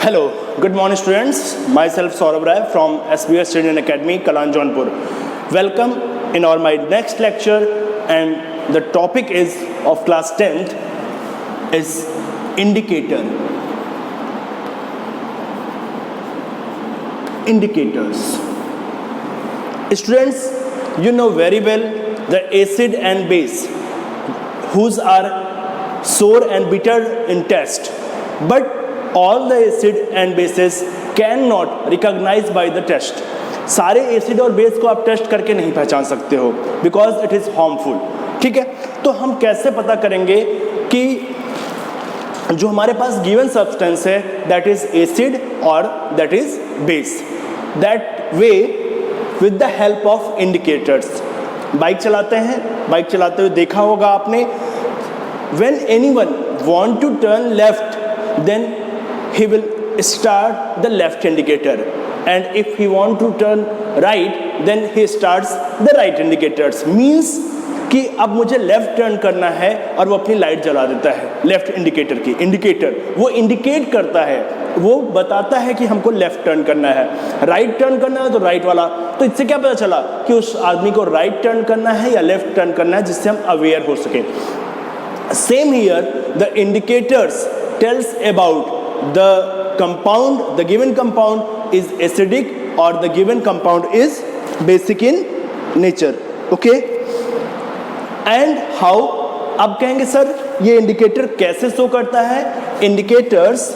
Hello, good morning students. Myself Saurabh Rai from SBS Indian Academy, Kalan Jaunpur. Welcome in our my next lecture, and the topic is of class 10th is indicator. Indicators. Students, you know very well the acid and base whose are sour and bitter in taste, but all the acid and bases cannot recognize by the test. सारे acid और base को आप test करके नहीं पहचान सकते हो because it is harmful. ठीक है, तो हम कैसे पता करेंगे कि जो हमारे पास गिवन सब्सटेंस है दैट इज एसिड और that is base. That way with the help of indicators. Bike चलाते हैं, बाइक चलाते हुए देखा होगा आपने, when anyone want to turn left then he will start the left indicator, and if he want to turn right then he starts the right indicators. means कि अब मुझे लेफ्ट टर्न करना है और वो अपनी लाइट जला देता है. लेफ्ट इंडिकेटर की इंडिकेटर वो इंडिकेट करता है, वो बताता है कि हमको लेफ्ट टर्न करना है, राइट टर्न करना है तो राइट वाला. तो इससे क्या पता चला कि उस आदमी को राइट टर्न करना है या लेफ्ट टर्न करना है, जिससे हम अवेयर हो सके. Same here the indicators tells about the compound, the given compound is acidic or the given compound is basic in nature. Okay, and how, अब कहेंगे सर ये इंडिकेटर कैसे शो करता है. indicators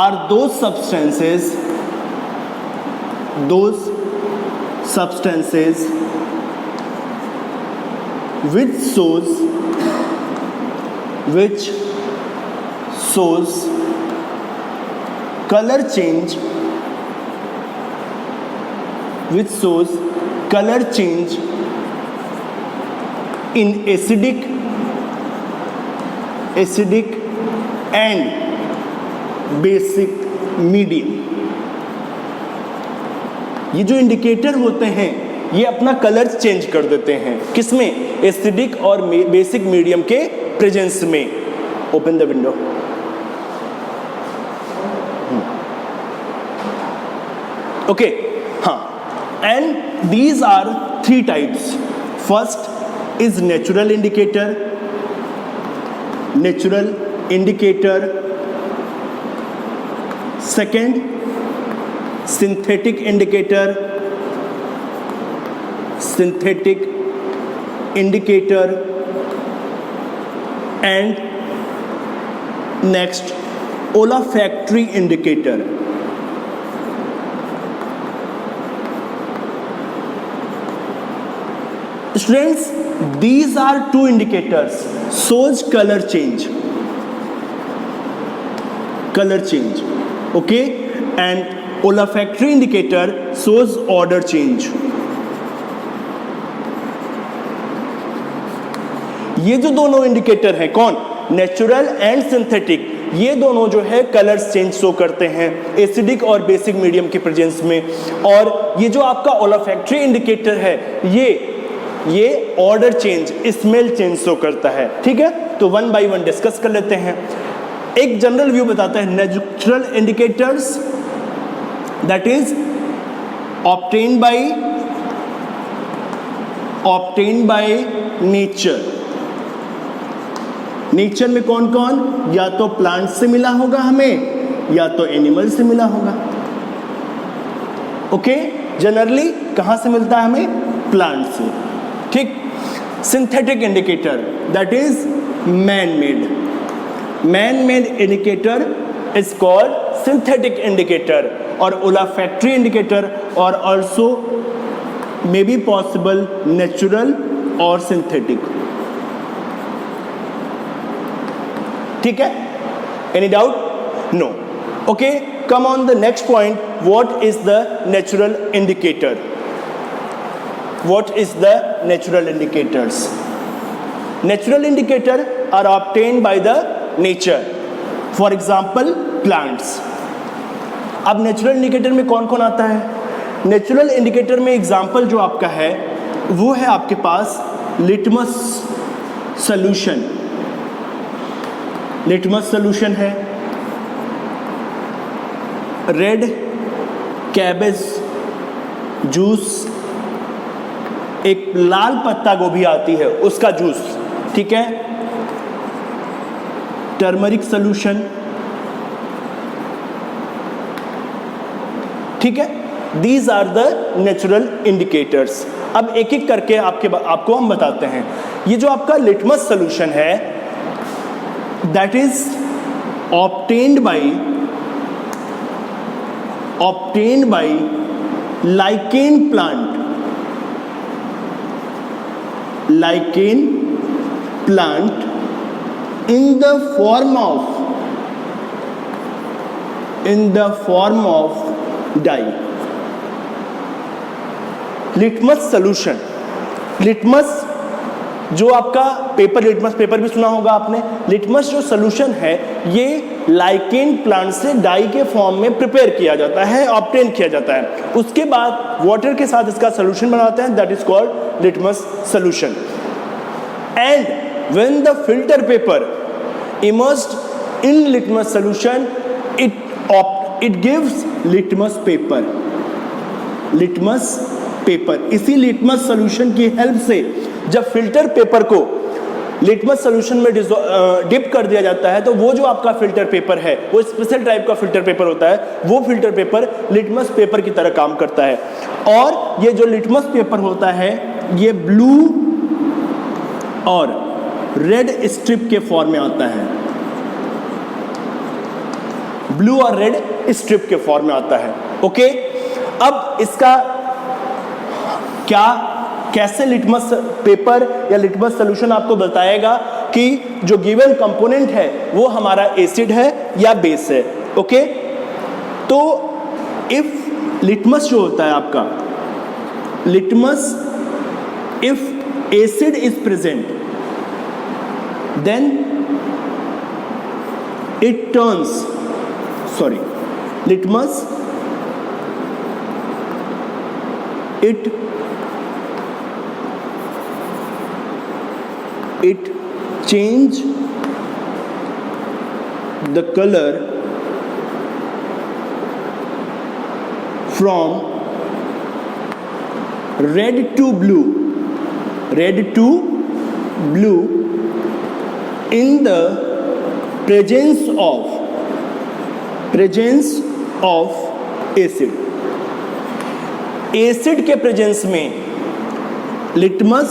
are those substances which shows color change in acidic and basic medium. ये जो indicator होते हैं ये अपना कलर चेंज कर देते हैं. किसमें? एसिडिक और बेसिक मीडियम के प्रेजेंस में. Open the window. ओके, हाँ, and these are 3 types. First is natural indicator. Second synthetic indicator, and next olfactory indicator. Students, these are 2 indicators shows color change. Okay, and olfactory indicator shows odor change. ये जो दोनों indicator हैं, कौन? Natural and synthetic, ये दोनों जो है colours change show करते हैं एसिडिक और बेसिक मीडियम के प्रेजेंस में. और ये जो आपका ओलाफैक्टरी इंडिकेटर है ये order change, smell change show करता है. ठीक है, तो 1 by 1 डिस्कस कर लेते हैं. एक जनरल व्यू बताता है. Natural indicators that is obtained by nature. Nature में कौन कौन? या तो प्लांट से मिला होगा हमें या तो एनिमल से मिला होगा. ओके, जनरली कहां से मिलता है हमें? प्लांट से. ठीक. Synthetic indicator that is man made indicator is called synthetic indicator, और ओलाफैक्टरी इंडिकेटर और also may be possible natural और सिंथेटिक. ठीक है, any doubt? No. Okay, come on the next point. What is the natural indicator? Natural indicator are obtained by the nature. For example, plants. अब natural indicator में कौन कौन आता है? Natural indicator में एग्जाम्पल जो आपका है वो है आपके पास लिटमस सॉल्यूशन, लिटमस सॉल्यूशन है, रेड कैबेज जूस, एक लाल पत्ता गोभी आती है उसका जूस, ठीक है, टर्मरिक सॉल्यूशन, ठीक है। These are the natural indicators. अब एक एक करके आपको हम बताते हैं। ये जो आपका लिटमस सॉल्यूशन है, that is obtained by lichen plant, in the form of dye. Litmus solution, litmus जो आपका पेपर, लिटमस पेपर भी सुना होगा आपने। लिटमस जो सॉल्यूशन है ये लाइकेन प्लांट से डाई के फॉर्म में प्रिपेयर किया जाता है, ऑब्टेन किया जाता है। उसके बाद वाटर के साथ इसका सॉल्यूशन बनाते हैं, that is called litmus solution. And when the filter paper immersed in litmus solution, it gives litmus paper। इसी लिटमस सॉल्यूशन की हेल्प से जब फिल्टर पेपर को लिटमस सॉल्यूशन में डिप कर दिया जाता है तो वो जो आपका फिल्टर पेपर है वो स्पेशल टाइप का फिल्टर पेपर होता है, वो फिल्टर पेपर लिटमस पेपर की तरह काम करता है। और ये जो लिटमस पेपर होता है ये ब्लू और रेड स्ट्रिप के फॉर्म में आता है, ब्लू और रेड स्ट्रिप के फॉर्म में आता है। ओके, अब इसका कैसे लिटमस पेपर या लिटमस सॉल्यूशन आपको बताएगा कि जो गिवन कंपोनेंट है वो हमारा एसिड है या बेस है। ओके, तो इफ लिटमस जो होता है आपका litmus, if acid is present then it turns, litmus, it change the color from red to blue in the presence of acid। Acid के प्रेजेंस में लिटमस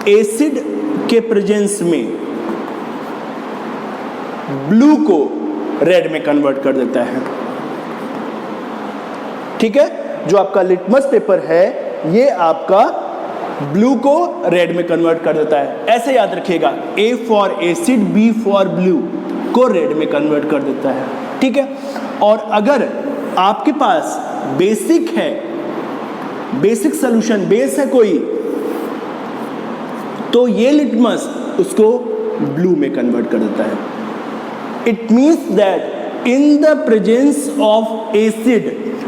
एसिड के प्रेजेंस में ब्लू को रेड में कन्वर्ट कर देता है। ठीक है, जो आपका लिटमस पेपर है ये आपका ब्लू को रेड में कन्वर्ट कर देता है। ऐसे याद रखिएगा, A for acid, B for blue को रेड में कन्वर्ट कर देता है। ठीक है, और अगर आपके पास बेसिक है, बेसिक सॉल्यूशन, बेस है कोई, तो ये लिटमस उसको ब्लू में कन्वर्ट कर देता है। It means that in the presence of acid,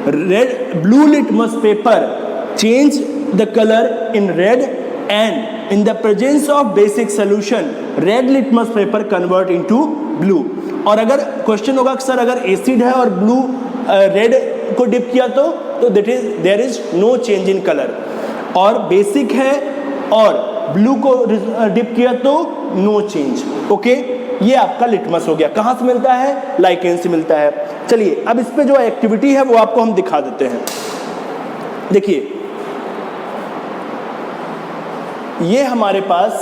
red blue litmus paper change the color in red, and in the presence of basic solution red litmus paper convert into blue। और अगर question होगा कि sir अगर acid है और blue red को dip किया तो there is no change in colour, और बेसिक है और ब्लू को डिप किया तो नो चेंज। ओके, ये आपका लिटमस हो गया। कहाँ से मिलता है? लाइकेन से मिलता है। चलिए अब इस पे जो एक्टिविटी है वो आपको हम दिखा देते हैं। देखिए ये हमारे पास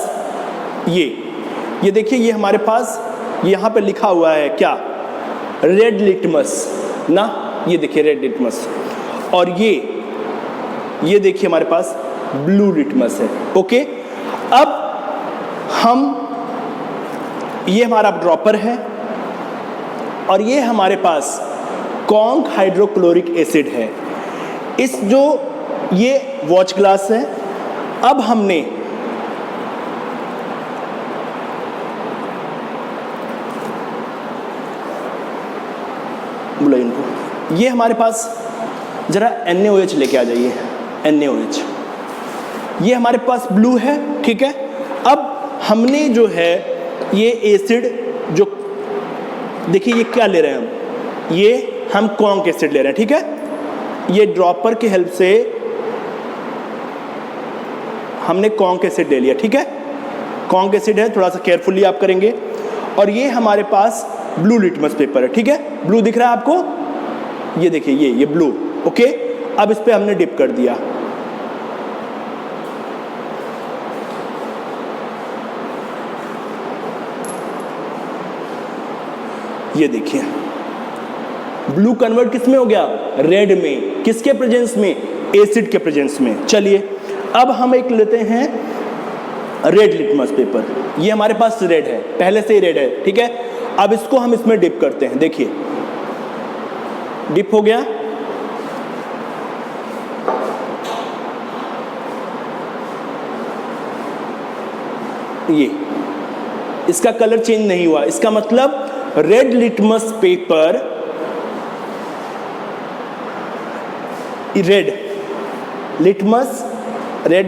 ये देखिए, ये हमारे पास यहाँ पे लिखा हुआ है क्या? रेड लिटमस ना, ये देखिए रेड लिटमस, और ये देखिए हमारे पास ब्लू लिटमस है। ओके, अब हम, ये हमारा ड्रॉपर है और ये हमारे पास कॉन्क हाइड्रोक्लोरिक एसिड है। इस जो ये वॉच ग्लास है, अब हमने बोला इनको, ये हमारे पास जरा NaOH लेके आ जाइए। NaOH ये हमारे पास ब्लू है, ठीक है। अब हमने जो है ये एसिड जो, देखिए ये क्या ले रहे हैं हम, ये हम कॉन्क एसिड ले रहे हैं, ठीक है। ये ड्रॉपर की हेल्प से हमने कॉन्क एसिड ले लिया, ठीक है। कॉन्क एसिड है, थोड़ा सा केयरफुली आप करेंगे। और ये हमारे पास ब्लू लिटमस पेपर है, ठीक है। ब्लू दिख रहा है आपको, ये देखिए ये ब्लू, ओके। अब इस पे हमने डिप कर दिया, ये देखिए ब्लू कन्वर्ट किस में हो गया, रेड में। किसके प्रेजेंस में, एसिड के प्रेजेंस में। चलिए अब हम एक लेते हैं रेड लिटमस पेपर, ये हमारे पास रेड है, पहले से ही रेड है, ठीक है। अब इसको हम इसमें डिप करते हैं, देखिए डिप हो गया। ये इसका कलर चेंज नहीं हुआ, इसका मतलब red litmus paper, red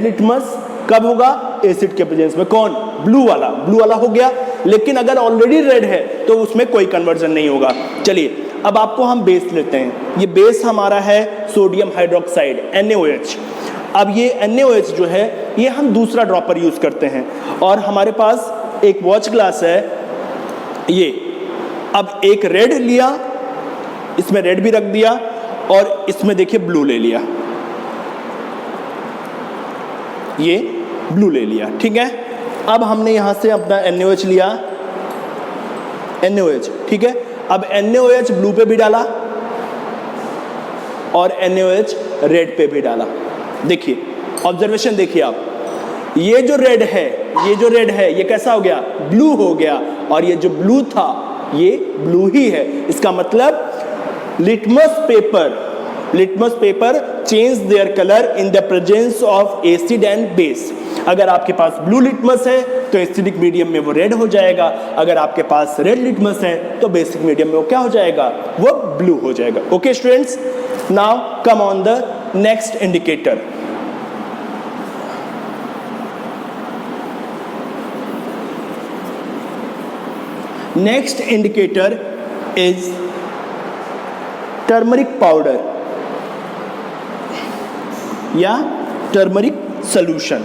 litmus कब होगा, एसिड के प्रेजेंस में। कौन, ब्लू वाला हो गया। लेकिन अगर ऑलरेडी रेड है तो उसमें कोई कन्वर्जन नहीं होगा। चलिए अब आपको हम बेस लेते हैं, ये बेस हमारा है सोडियम हाइड्रोक्साइड NaOH। अब ये NaOH जो है ये हम दूसरा ड्रॉपर यूज करते हैं, और हमारे पास एक वॉच ग्लास है ये। अब एक रेड लिया, इसमें रेड भी रख दिया, और इसमें देखिए ब्लू ले लिया, ये ब्लू ले लिया, ठीक है। अब हमने यहां से अपना NaOH लिया, NaOH, ठीक है। अब NaOH ब्लू पे भी डाला और NaOH रेड पे भी डाला। देखिए ऑब्जर्वेशन देखिए आप, ये जो रेड है ये कैसा हो गया, ब्लू हो गया, और ये जो ब्लू था ये ब्लू ही है। इसका मतलब litmus paper change their colour in the presence of acid and base. अगर आपके पास ब्लू लिटमस है तो एसिडिक मीडियम में वो रेड हो जाएगा, अगर आपके पास रेड लिटमस है तो बेसिक मीडियम में वो क्या हो जाएगा, वो ब्लू हो जाएगा। Okay students, now come on the next indicator. Next indicator is turmeric powder या टर्मरिक सॉल्यूशन।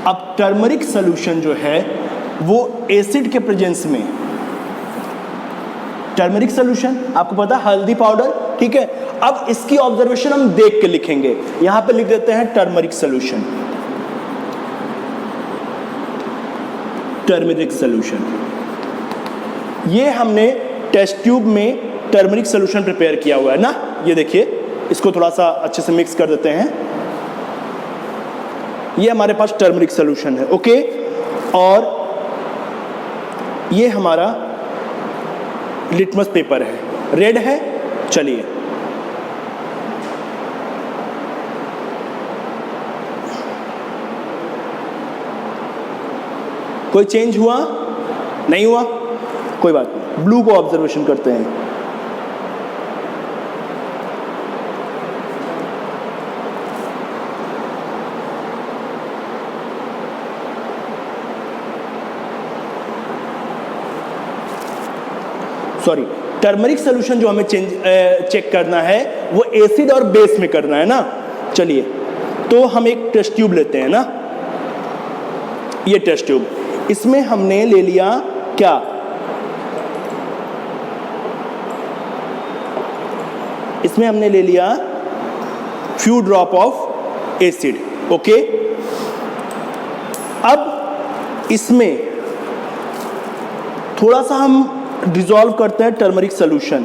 अब टर्मरिक सॉल्यूशन जो है वो एसिड के प्रेजेंस में, टर्मरिक सॉल्यूशन आपको पता है हल्दी पाउडर, ठीक है। अब इसकी ऑब्जर्वेशन हम देख के लिखेंगे, यहां पे लिख देते हैं टर्मरिक सॉल्यूशन। ये हमने टेस्ट ट्यूब में टर्मरिक सॉल्यूशन प्रिपेयर किया हुआ है ना, ये देखिए, इसको थोड़ा सा अच्छे से मिक्स कर देते हैं। ये हमारे पास टर्मरिक सॉल्यूशन है, ओके। और ये हमारा लिटमस पेपर है, रेड है। चलिए कोई चेंज हुआ, नहीं हुआ, कोई बात नहीं। ब्लू को ऑब्जर्वेशन करते हैं, सॉरी टर्मरिक सॉल्यूशन जो हमें चेक करना है वो एसिड और बेस में करना है ना। चलिए तो हम एक टेस्ट ट्यूब लेते हैं ना, ये टेस्ट ट्यूब, इसमें हमने ले लिया क्या, इसमें हमने ले लिया few drop of acid, okay. अब इसमें थोड़ा सा हम डिसॉल्व करते हैं turmeric solution.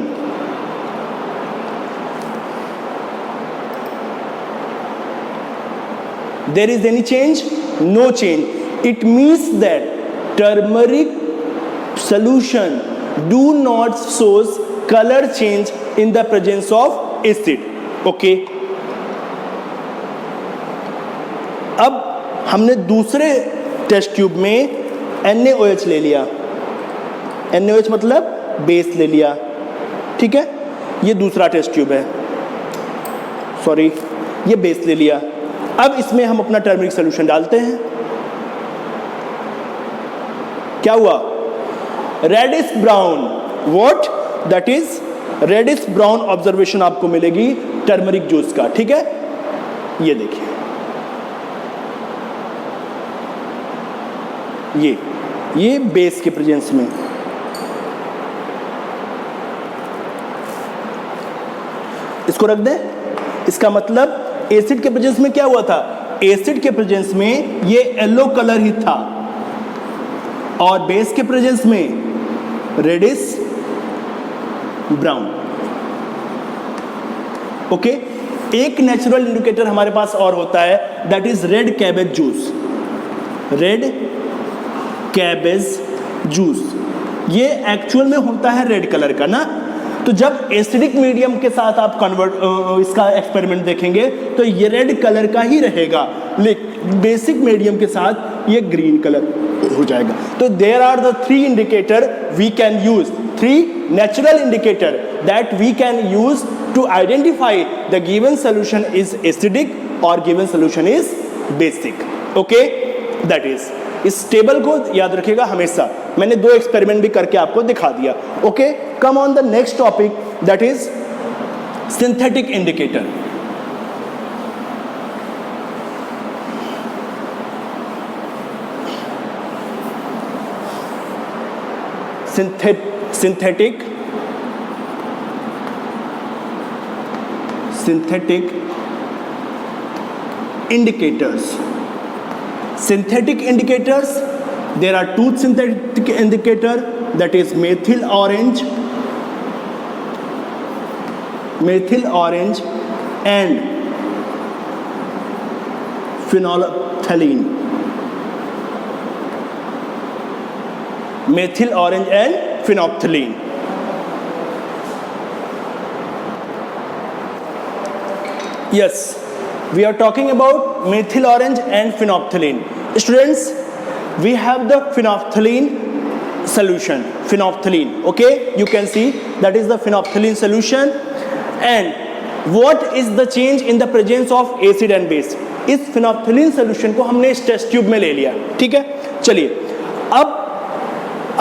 There is any change, no change. It means that turmeric solution do not shows color change in the presence of acid. Okay. अब हमने दूसरे टेस्ट ट्यूब में NaOH ले लिया, NaOH मतलब बेस ले लिया, ठीक है। ये दूसरा टेस्ट ट्यूब है, सॉरी ये बेस ले लिया। अब इसमें हम अपना टर्मरिक सोल्यूशन डालते हैं। क्या हुआ? Reddish brown, what? That is reddish brown observation आपको मिलेगी टर्मरिक जूस का, ठीक है। ये देखिए, ये बेस के प्रेजेंस में। इसको रख दें। इसका मतलब एसिड के प्रेजेंस में क्या हुआ था? एसिड के प्रेजेंस में ये येलो कलर ही था और बेस के प्रेजेंस में रेडिश ब्राउन। ओके, एक नेचुरल इंडिकेटर हमारे पास और होता है, that is red cabbage juice. Red cabbage juice ये एक्चुअल में होता है रेड कलर का ना। तो जब एसिडिक मीडियम के साथ आप इसका एक्सपेरिमेंट देखेंगे तो ये रेड कलर का ही रहेगा, लेकिन बेसिक मीडियम के साथ ये ग्रीन कलर हो जाएगा। तो there are the three indicator we can use, three natural indicator that we can use to identify the given solution is acidic और given solution is basic. Okay, that is, इस table को याद रखिएगा हमेशा। मैंने दो एक्सपेरिमेंट भी करके आपको दिखा दिया। Okay, come on the next topic, that is synthetic indicator. synthetic indicators. Synthetic indicators, there are two synthetic indicators, that is methyl orange and phenolphthalein. Methyl orange and phenolphthalein. Yes, we are talking about methyl orange and phenolphthalein. Students, we have the phenolphthalein solution, phenolphthalein. Okay, you can see that is the phenolphthalein solution. And what is the change in the presence of acid and base? इस phenolphthalein solution को हमने इस test tube में ले लिया, ठीक है। चलिए अब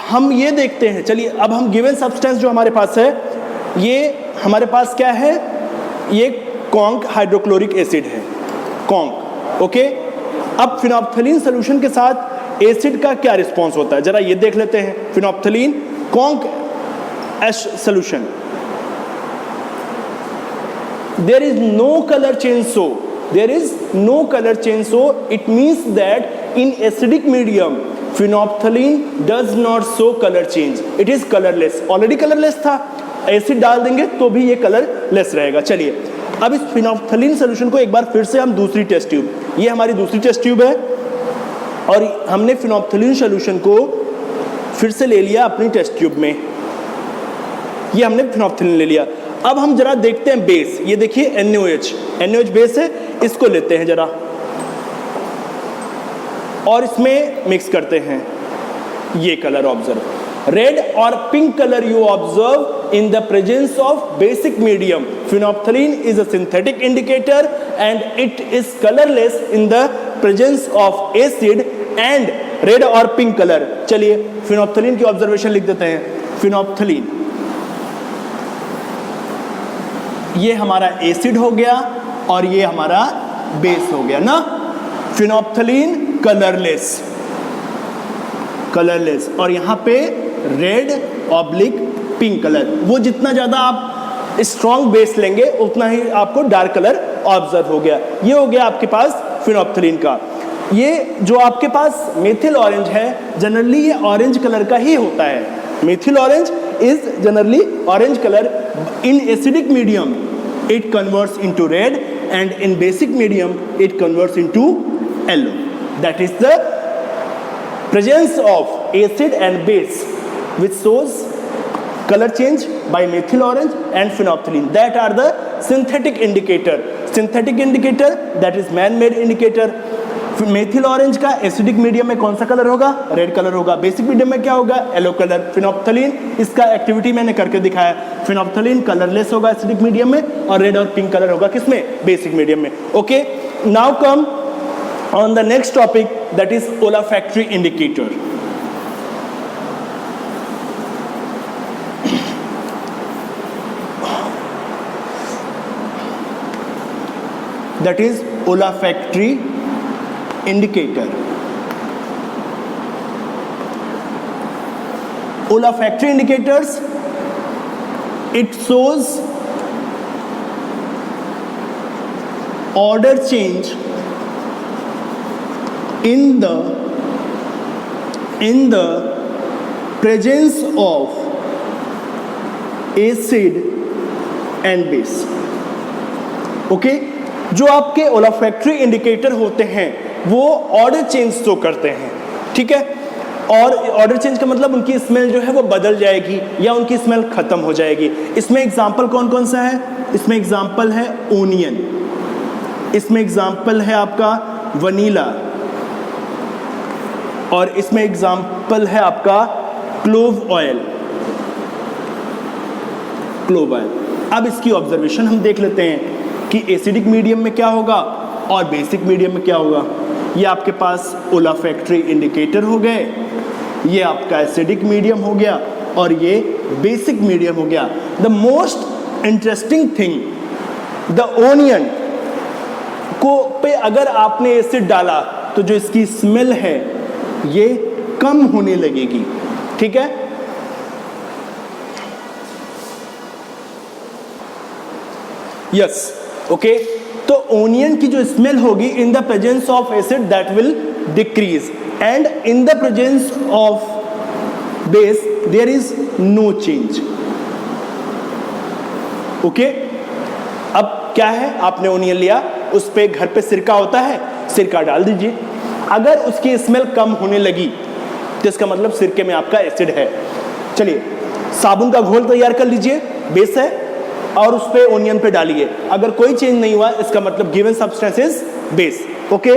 हम ये देखते हैं, चलिए अब हम गिवन सब्सटेंस जो हमारे पास है, ये हमारे पास क्या है? ये कॉन्क हाइड्रोक्लोरिक एसिड है, कॉन्क। ओके, अब फिनोप्थलीन सोल्यूशन के साथ एसिड का क्या रिस्पॉन्स होता है जरा ये देख लेते हैं। फिनोप्थलीन कॉन्क एश solution, there is no color change, so there is no color change, so it means that in acidic medium phenolphthalein does not show color change, it is colorless. already colorless था, acid डाल देंगे तो भी ये colourless रहेगा। चलिए अब इस फिनोप्थलीन सोल्यूशन को एक बार फिर से हम दूसरी टेस्ट ट्यूब, ये हमारी दूसरी टेस्ट ट्यूब है और हमने फिनोप्थलीन सोल्यूशन को फिर से ले लिया अपनी टेस्ट ट्यूब में, ये हमने फिनोप्थलीन ले लिया। अब हम जरा देखते हैं बेस, ये देखिए NaOH बेस है, इसको लेते हैं जरा और इसमें मिक्स करते हैं। ये कलर ऑब्जर्व, रेड और pink colour you observe in the presence of basic medium. Phenolphthalein is a synthetic indicator and it is colourless in the presence of acid and red और पिंक कलर। चलिए phenolphthalein की observation लिख देते हैं। Phenolphthalein ये हमारा acid हो गया और ये हमारा बेस हो गया ना। फिनोप्थलीन कलरलेस और यहाँ पे रेड ऑब्लिक पिंक कलर, वो जितना ज़्यादा आप स्ट्रॉन्ग बेस लेंगे उतना ही आपको डार्क कलर ऑब्जर्व हो गया। ये हो गया आपके पास फिनोप्थलीन का। ये जो आपके पास मेथिल ऑरेंज है, जनरली ये ऑरेंज कलर का ही होता है। Methyl orange is generally orange colour. In acidic medium it converts into red and in basic medium it converts into yellow. That is the presence of acid and base which shows color change by methyl orange and phenolphthalein. That are the synthetic indicator. Synthetic indicator, that is man-made indicator. Methyl orange का acidic medium में कौन सा colour होगा? Red colour होगा। Basic medium में क्या होगा? Yellow colour. Phenolphthalein, इसका एक्टिविटी मैंने करके दिखाया। फिनोप्थलीन कलरलेस होगा एसिडिक मीडियम में, और रेड और पिंक कलर होगा किसमें? बेसिक मीडियम में। Okay, now come on the next topic, that is olfactory indicator. That is olfactory indicator. Olfactory indicators, it shows order change in the presence of acid and base. Okay? जो आपके ओलाफैक्टरी indicator होते हैं वो order change show करते हैं, ठीक है। और ऑर्डर चेंज का मतलब उनकी स्मेल जो है वो बदल जाएगी या उनकी स्मेल खत्म हो जाएगी। इसमें एग्जांपल कौन कौन सा है? इसमें एग्जांपल है ओनियन, इसमें एग्जांपल है आपका वनीला, और इसमें एग्जांपल है आपका क्लोव ऑयल। अब इसकी ऑब्जर्वेशन हम देख लेते हैं कि एसिडिक मीडियम में क्या होगा और बेसिक मीडियम में क्या होगा। ये आपके पास ओलाफैक्टरी इंडिकेटर हो गए, ये आपका एसिडिक मीडियम हो गया, और ये बेसिक मीडियम हो गया। The most interesting thing, the onion को पे अगर आपने एसिड डाला तो जो इसकी स्मेल है ये कम होने लगेगी, ठीक है। यस, ओके, तो ओनियन की जो स्मेल होगी in the presence of acid that will decrease, and in the presence of base there is no change. Okay, अब क्या है, आपने ओनियन लिया, उस पे घर पे सिरका होता है, सिरका डाल दीजिए। अगर उसकी स्मेल कम होने लगी तो इसका मतलब सिरके में आपका एसिड है। चलिए, साबुन का घोल तैयार कर लीजिए, बेस है, और उस पे ओनियन पे डालिए। अगर कोई चेंज नहीं हुआ इसका मतलब given substance is base. Okay,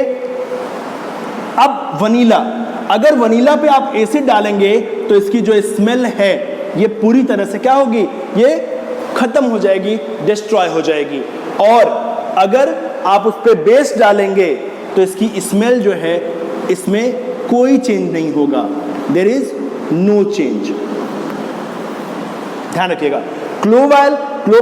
अब वनीला, अगर वनीला पे आप एसिड डालेंगे तो इसकी जो स्मेल है ये पूरी तरह से क्या होगी? ये खत्म हो जाएगी, डिस्ट्रॉय हो जाएगी। और अगर आप उस पे बेस डालेंगे तो इसकी स्मेल जो है इसमें कोई चेंज नहीं होगा, देयर इज नो चेंज। ध्यान रखिएगा। क्लोव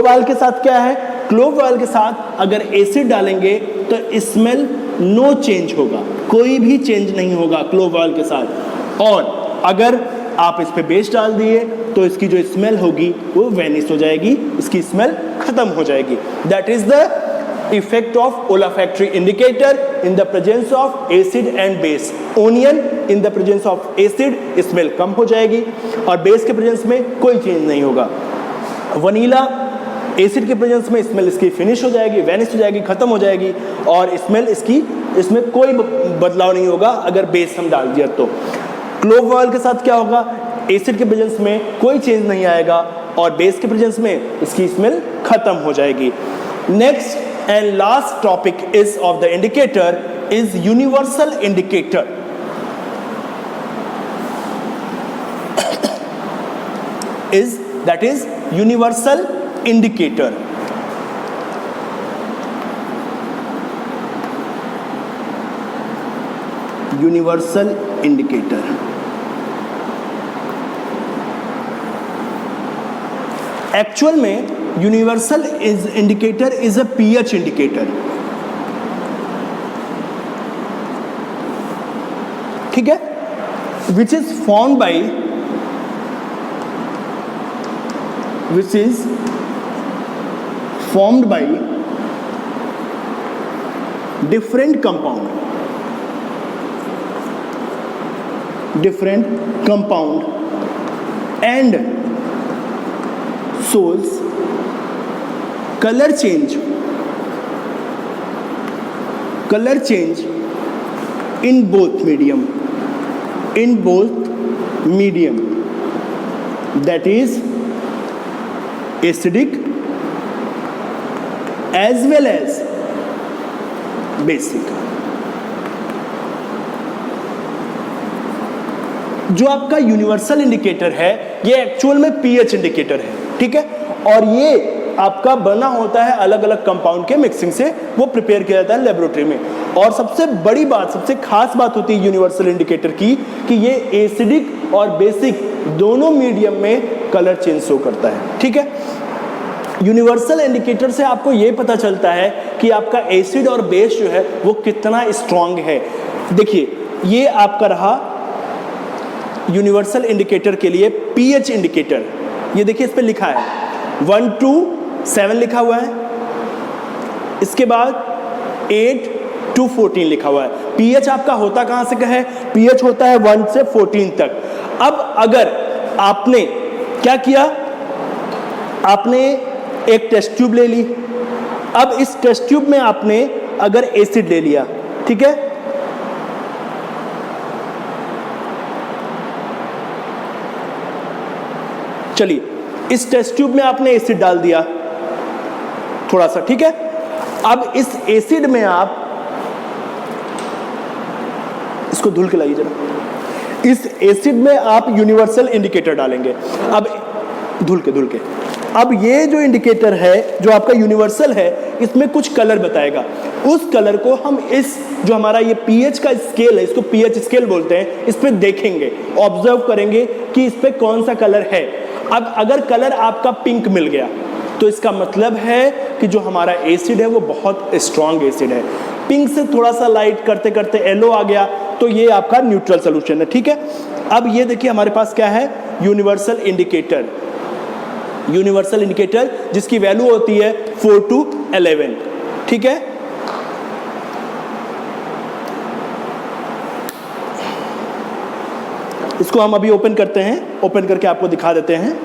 ऑयल के साथ क्या है? क्लोव ऑयल के साथ अगर एसिड डालेंगे तो स्मेल नो चेंज होगा, कोई भी चेंज नहीं होगा क्लोव ऑयल के साथ। और अगर आप इस पे बेस डाल दिए तो इसकी जो स्मेल होगी वो वेनिश हो जाएगी, इसकी स्मेल खत्म हो जाएगी। That is the effect of olfactory indicator in the presence of acid and base. Onion in the presence of acid smell कम हो जाएगी, और बेस के प्रेजेंस में कोई चेंज नहीं होगा। वनीला एसिड के प्रेजेंस में स्मेल इसकी फिनिश हो जाएगी, वेनिश हो जाएगी, खत्म हो जाएगी, और स्मेल इसकी इसमें कोई बदलाव नहीं होगा अगर बेस हम डाल दिया तो। क्लोव ऑयल के साथ क्या होगा? एसिड के प्रेजेंस में कोई चेंज नहीं आएगा, और बेस के प्रेजेंस में इसकी स्मेल खत्म हो जाएगी। Next and last topic is of the indicator is universal indicator. that is universal indicator. Universal indicator. Actual में universal indicator is a pH indicator, ठीक है, which is formed by different compound and shows color change in both medium, that is acidic as well as basic. जो आपका universal indicator है ये actual में pH indicator है, ठीक है, और ये आपका बना होता है अलग अलग कंपाउंड के मिक्सिंग से, वो प्रिपेयर किया जाता है लेबोरेटरी में। और सबसे बड़ी बात, सबसे खास बात होती है यूनिवर्सल इंडिकेटर की कि ये एसिडिक और बेसिक दोनों मीडियम में कलर चेंज शो करता है, ठीक है। यूनिवर्सल इंडिकेटर से आपको ये पता चलता है कि आपका एसिड और बेस जो है वो कितना स्ट्रांग है। देखिए ये आपका रहा यूनिवर्सल इंडिकेटर के लिए पीएच इंडिकेटर, ये देखिए इस पे लिखा है 1 to 7 लिखा हुआ है, इसके बाद 8 to 14 लिखा हुआ है। पीएच आपका होता कहां से का है? पीएच होता है 1 से 14 तक। अब अगर आपने क्या किया, आपने एक टेस्ट ट्यूब ले ली, अब इस टेस्ट ट्यूब में आपने अगर एसिड ले लिया, ठीक है, चलिए इस टेस्ट ट्यूब में आपने एसिड डाल दिया थोड़ा सा, ठीक है। अब इस एसिड में आप इसको धुल के लाइए जरा, इस एसिड में आप यूनिवर्सल इंडिकेटर डालेंगे। अब धुल के अब ये जो इंडिकेटर है जो आपका यूनिवर्सल है इसमें कुछ कलर बताएगा, उस कलर को हम इस जो हमारा ये पीएच का स्केल है, इसको पीएच स्केल बोलते हैं, इस पे देखेंगे, ऑब्जर्व करेंगे कि इस पे कौन सा कलर है। अब अगर कलर आपका पिंक मिल गया तो इसका मतलब है कि जो हमारा एसिड है वो बहुत स्ट्रॉन्ग एसिड है। पिंक से थोड़ा सा लाइट करते करते येलो आ गया तो ये आपका न्यूट्रल सोल्यूशन है, ठीक है। अब ये देखिए हमारे पास क्या है, यूनिवर्सल इंडिकेटर, यूनिवर्सल इंडिकेटर जिसकी वैल्यू होती है 4 to 11, ठीक है। इसको हम अभी ओपन करते हैं, ओपन करके आपको दिखा देते हैं।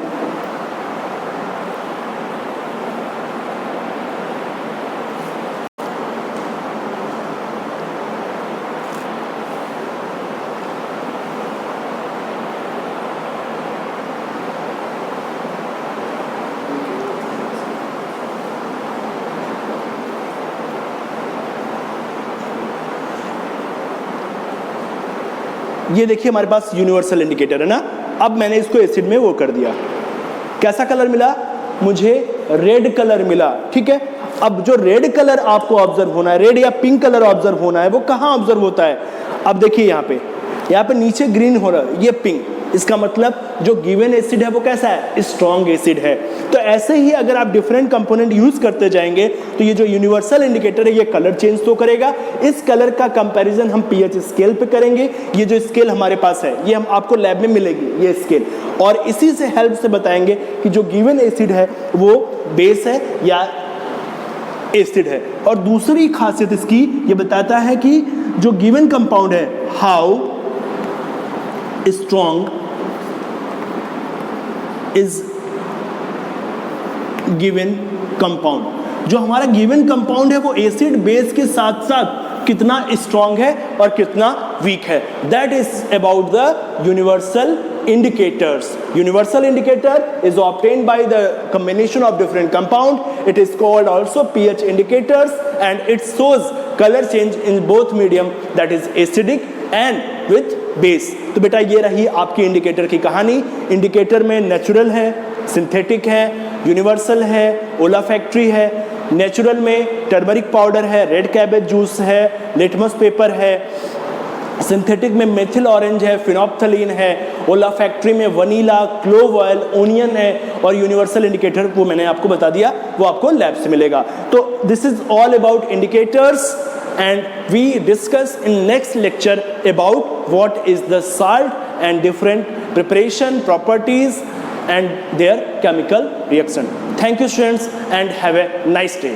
ये देखिए हमारे पास यूनिवर्सल इंडिकेटर है ना। अब मैंने इसको एसिड में वो कर दिया, कैसा कलर मिला मुझे? रेड कलर मिला, ठीक है। अब जो रेड कलर आपको ऑब्जर्व होना है, रेड या पिंक कलर ऑब्जर्व होना है, वो कहाँ ऑब्जर्व होता है? अब देखिए यहाँ पे नीचे ग्रीन हो रहा है, ये पिंक, इसका मतलब जो गिवन एसिड है वो कैसा है? स्ट्रॉन्ग एसिड है। तो ऐसे ही अगर आप डिफरेंट कंपोनेंट यूज करते जाएंगे तो ये जो यूनिवर्सल इंडिकेटर है ये कलर चेंज तो करेगा। इस कलर का कंपैरिजन हम पीएच स्केल पे करेंगे। ये जो स्केल हमारे पास है ये हम आपको लैब में मिलेगी, ये स्केल, और इसी से हेल्प से बताएंगे कि जो गिवन एसिड है वो बेस है या एसिड है। और दूसरी खासियत इसकी ये बताता है कि जो गिवन कंपाउंड है how strong is given compound. जो हमारा गिवन कंपाउंड है वो एसिड बेस के साथ साथ कितना स्ट्रॉन्ग है और कितना वीक है। That is about the universal indicators. Universal indicator is obtained by the combination of different compound. It is called also pH indicators and it shows color change in both medium, that is acidic and with base. तो बेटा ये रही आपकी indicator की कहानी। Indicator में natural है, synthetic है, यूनिवर्सल है, ओलाफैक्ट्री है। नेचुरल में टर्मरिक पाउडर है, रेड कैबेज जूस है, लिटमस पेपर है। सिंथेटिक में मेथिल ऑरेंज है, फिनोप्थलीन है। ओलाफैक्ट्री में वनीला, क्लोव ऑयल, ओनियन है। और यूनिवर्सल इंडिकेटर वो मैंने आपको बता दिया, वो आपको लैब से मिलेगा। तो this is all about indicators and we discuss in next lecture about what is the salt and different preparation properties and their chemical reaction. Thank you students and have a nice day.